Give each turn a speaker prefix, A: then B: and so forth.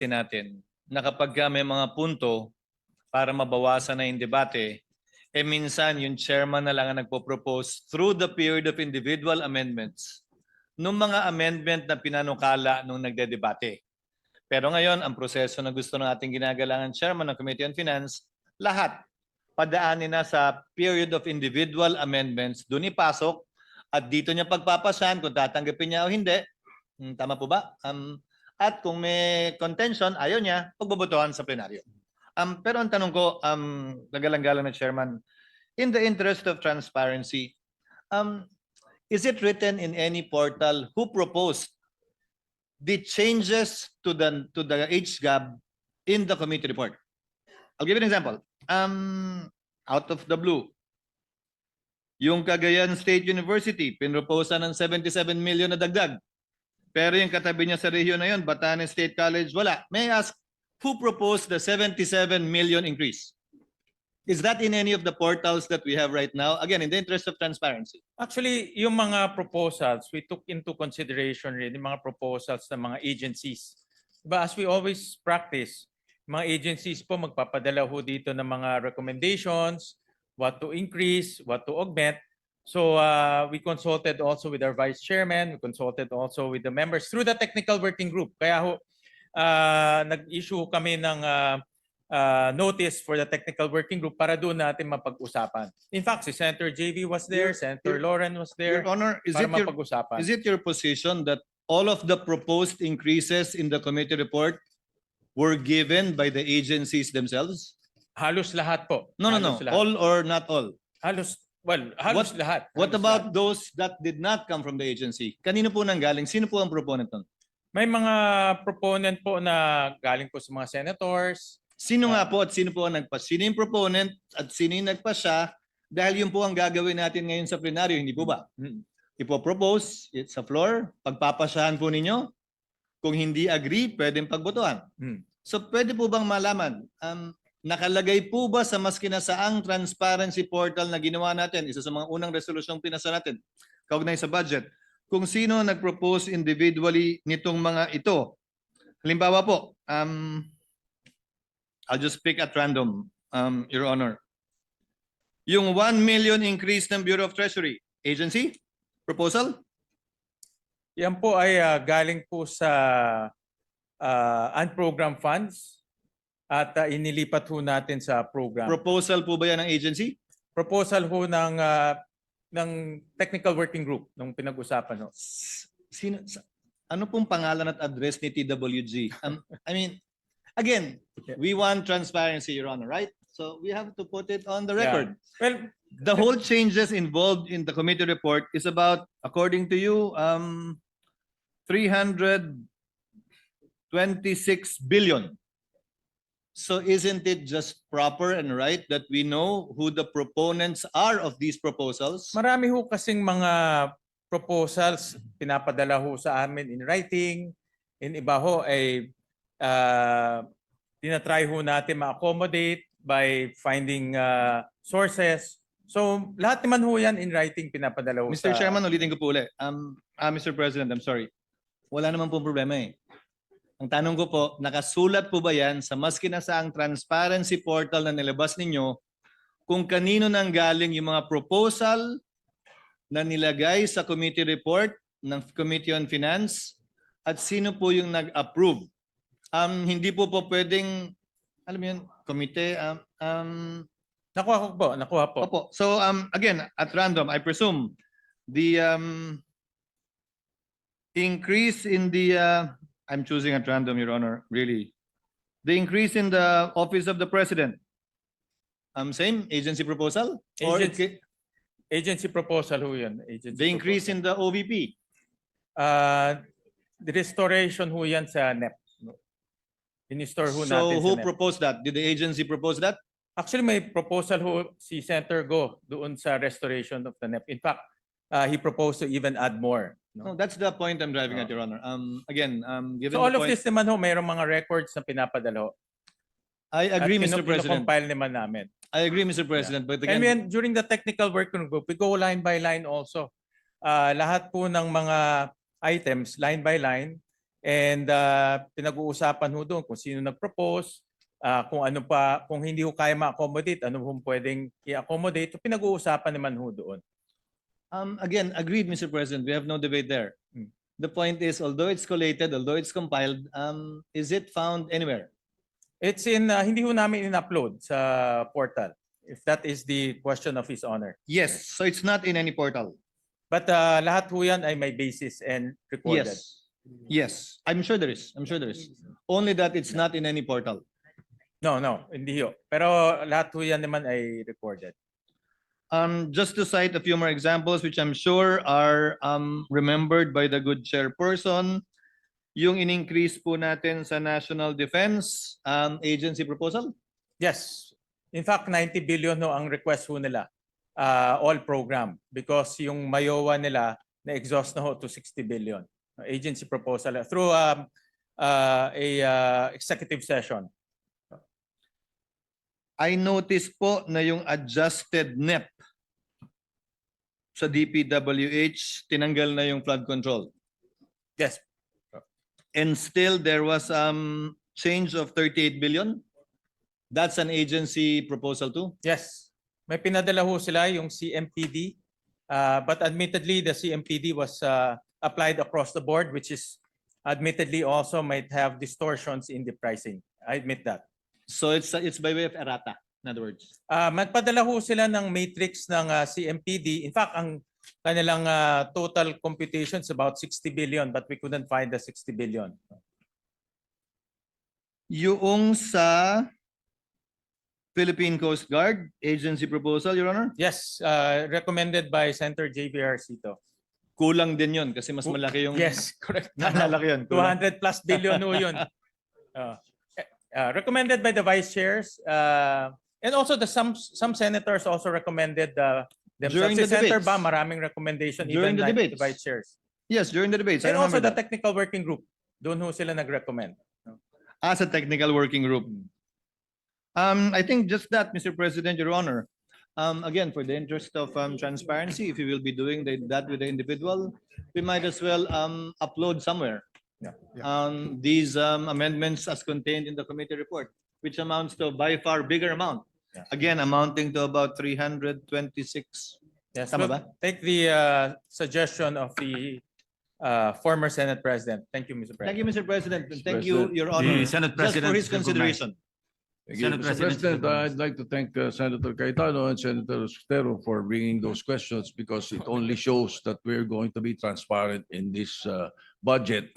A: natin na kapag may mga punto para mabawasan na yung debate, minsan yung chairman na lang ang nagpo-propose through the period of individual amendments nung mga amendment na pinanukala nung nagdedebate. Pero ngayon, ang proseso na gusto ng ating ginagalangan chairman ng Committee on Finance, lahat padaanin na sa period of individual amendments, doon ipasok at dito niya pagpapasan kung tatanggapin niya o hindi. Tama po ba? At kung may contention, ayaw niya, pagbobotohan sa plenaryo. Pero ang tanong ko, nagalang-galang na chairman, in the interest of transparency, is it written in any portal who proposed the changes to the age gap in the committee report? I'll give you an example. Out of the blue, yung Cagayan State University, pinroposa ng 77 million na dagdag. Pero yung katabi niya sa rehiyon na yun, Batanes State College, wala. May I ask, who proposed the 77 million increase? Is that in any of the portals that we have right now? Again, in the interest of transparency.
B: Actually, yung mga proposals, we took into consideration rin yung mga proposals ng mga agencies. But as we always practice, mga agencies po magpapadala ho dito ng mga recommendations, what to increase, what to augment. So we consulted also with our vice chairman, we consulted also with the members through the technical working group. Kaya ho, nag-issue kami ng notice for the technical working group para doon natin mapag-usapan. In fact, si Senator JV was there, Senator Lauren was there,
A: Your Honor,
B: para mapag-usapan.
A: is it your position that all of the proposed increases in the committee report were given by the agencies themselves?
B: Halos lahat po.
A: No.
B: Halos lahat.
A: All or not all?
B: Halos lahat.
A: What
B: Halos
A: about
B: lahat.
A: those that did not come from the agency? Kanino po nanggaling? Sino po ang proponent nun?
B: May mga proponent po na galing po sa mga senators.
A: Sino nga po at sino po ang nagpas? Sino yung proponent at sino yung nagpasya? Dahil yun po ang gagawin natin ngayon sa plenaryo, hindi po ba? Ipopropose sa floor, pagpapasyahan po ninyo. Kung hindi agree, pwedeng pagbotohan. So pwede po bang malaman, nakalagay po ba sa mas kinasaang transparency portal na ginawa natin, isa sa mga unang resolusyong pinasa natin, kaugnay sa budget, kung sino nag-propose individually nitong mga ito? Halimbawa po, I'll just pick at random, Your Honor. Yung 1 million increase ng Bureau of Treasury, agency? Proposal?
B: Yan po ay galing po sa unprogrammed funds at inilipat ho natin sa program.
A: Proposal po ba yan ng agency?
B: Proposal ho ng technical working group nung pinag-usapan ho.
A: Ano pong pangalan at address ni TWG? I mean, again, we want transparency, Your Honor, right? So we have to put it on the record.
B: Yeah. Well,
A: the whole changes involved in the committee report is about, according to you, 326 billion. So isn't it just proper and right that we know who the proponents are of these proposals?
B: marami ho kasing mga proposals pinapadala ho sa amin in writing. In iba ho ay tinatry ho natin ma-accommodate by finding sources. So lahat naman ho yan in writing pinapadala ho
A: Mr.
B: sa...
A: Chairman, ulitin ko po ulit. Mr. President, I'm sorry. Wala naman pong problema eh. Ang tanong ko po, nakasulat po ba yan sa mas kinasaang transparency portal na nilabas ninyo kung kanino nang galing yung mga proposal na nilagay sa committee report ng Committee on Finance at sino po yung nag-approve? Hindi po pwedeng, alam mo yun, komite,
B: Nakuha po.
A: Opo. So again, at random, I presume the increase in the I'm choosing at random, Your Honor, really. The increase in the office of the president. Same agency proposal? Or
B: Agency proposal ho yun.
A: the increase in the OVP?
B: The restoration ho yan sa NEP. In-store ho natin
A: So
B: sa
A: who
B: NEP.
A: proposed that? Did the agency propose that?
B: Actually, may proposal ho si Senator Go doon sa restoration of the NEP. In fact, he proposed to even add more.
A: No, that's the point I'm driving at, Your Honor. Again, given
B: So all
A: the
B: of
A: point,
B: this naman ho, mayroong mga records na pinapadala ho.
A: I agree, Mr. President.
B: Compile naman namin.
A: I agree, Mr. President. But again,
B: And then during the technical working group, we go line by line also. Lahat po ng mga items, line by line, And pinag-uusapan ho doon kung sino nag-propose, kung ano pa, kung hindi ho kaya ma-accommodate, ano ho pwedeng i-accommodate. So, pinag-uusapan naman ho doon.
A: Again, agreed, Mr. President. We have no debate there.
B: Hmm.
A: The point is, although it's collated, although it's compiled, is it found anywhere?
B: It's in, hindi ho namin in-upload sa portal, if that is the question of His Honor.
A: Yes, so it's not in any portal.
B: But lahat ho yan ay may basis and recorded.
A: Yes. Yes, I'm sure there is. I'm sure there is. Only that it's not in any portal.
B: No, hindi ho. Pero lahat ho yan naman ay recorded.
A: Just to cite a few more examples, which I'm sure are remembered by the good chairperson, yung in-increase po natin sa National Defense Agency proposal.
B: Yes. In fact, 90 billion ho ang request ho nila. All program. Because yung Mayowa nila na-exhaust na ho to 60 billion. Agency proposal through a executive session.
A: I noticed po na yung adjusted NEP sa DPWH, tinanggal na yung flood control.
B: Yes.
A: And still there was change of 38 billion. That's an agency proposal too.
B: Yes. May pinadala ho sila yung CMPD. But admittedly, the CMPD was applied across the board, which is admittedly also might have distortions in the pricing. I admit that.
A: So it's by way of errata, in other words.
B: Magpadala ho sila ng matrix ng CMPD. In fact, ang kanilang total computation is about 60 billion, but we couldn't find the 60 billion.
A: Yung sa Philippine Coast Guard agency proposal, Your Honor,
B: Yes, recommended by Senator JVR Cito.
A: kulang din yun kasi mas malaki yung...
B: Yes, correct.
A: Naalala ko yun. kulang.
B: 200 plus billion ho yun. Recommended by the vice chairs. And also some senators also recommended themselves.
A: During the
B: Si Senator
A: debates.
B: Ba, maraming recommendation
A: During
B: even
A: the
B: like the
A: debates.
B: vice chairs.
A: Yes, during the debates. I
B: And also
A: remember
B: the
A: that.
B: technical working group. Doon ho sila nag-recommend.
A: As a technical working group. I think just that, Mr. President, Your Honor. Again, for the interest of transparency, if you will be doing that with the individual, we might as well upload somewhere these amendments as contained in the committee report, which amounts to a by far bigger amount.
B: Yeah.
A: Again, amounting to about 326.
B: Yes,
A: Tama
B: we'll
A: ba?
B: take the suggestion of the former Senate President. Thank you, Mr.
A: Thank you,
B: President.
A: Mr. President. and Thank you, Your Honor,
C: The Senate
A: just for
C: President
A: his
C: is recognized.
A: consideration.
C: Thank you,
D: Senate
C: Mr.
D: President,
C: recognized.
D: I'd like to thank Senator Cayetano and Senator Sotero for bringing those questions because it only shows that we're going to be transparent in this budget.